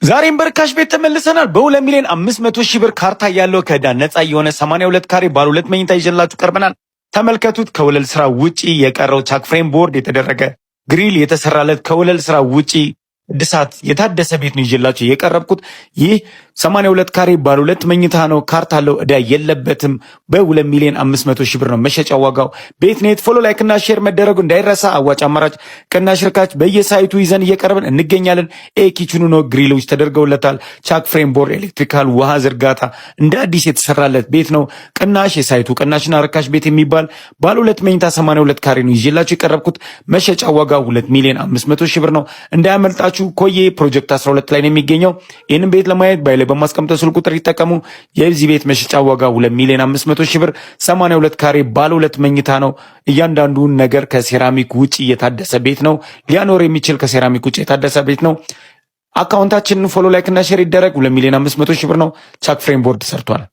ዛሬም በርካሽ ቤት ተመልሰናል። በ2 ሚሊዮን 500 ሺህ ብር ካርታ ያለው ከዕዳ ነፃ የሆነ 82 ካሬ ባለ 2 መኝታ ይዤላችሁ ቀርበናል። ተመልከቱት። ከወለል ስራ ውጪ የቀረው ቻክ ፍሬም ቦርድ የተደረገ ግሪል የተሰራለት ከወለል ስራ ውጪ እድሳት የታደሰ ቤት ነው ይዤላችሁ የቀረብኩት። ይህ 82 ካሬ ባለ 2 መኝታ ነው። ካርታ አለው፣ ዕዳ የለበትም። በ2 ሚሊዮን 500 ሺህ ብር ነው መሸጫ ዋጋው። ቤት ኔት ፎሎ ላይክ እና ሼር መደረጉ እንዳይረሳ። አዋጭ አማራጭ ቅናሽ ርካሽ በየሳይቱ ይዘን እየቀረብን እንገኛለን። ኪችኑ ነው፣ ግሪሎች ተደርገውለታል። ቻክ ፍሬም ቦርድ፣ ኤሌክትሪካል፣ ውሃ ዝርጋታ እንደ አዲስ የተሰራለት ቤት ነው። ቅናሽ የሳይቱ ቅናሽና ርካሽ ቤት የሚባል ባለ 2 መኝታ 82 ካሬ ነው ይዤላችሁ የቀረብኩት። መሸጫ ዋጋው 2 ሚሊዮን 500 ሺህ ብር ነው። እንዳያመልጣችሁ። ኮዬ ፕሮጀክት 12 ላይ ነው የሚገኘው። ይህንን ቤት ለማየት ባይለ በማስቀምጠው ስልክ ቁጥር ይጠቀሙ። የዚህ ቤት መሸጫ ዋጋ 2 ሚሊዮን 500 ሺህ ብር 82 ካሬ ባለ 2 መኝታ ነው። እያንዳንዱ ነገር ከሴራሚክ ውጪ የታደሰ ቤት ነው። ሊያኖር የሚችል ከሴራሚክ ውጪ የታደሰ ቤት ነው። አካውንታችንን ፎሎ ላይክ እና ሼር ይደረግ። 2 ሚሊዮን 500 ሺህ ብር ነው። ቻክ ፍሬም ቦርድ ሰርቷል።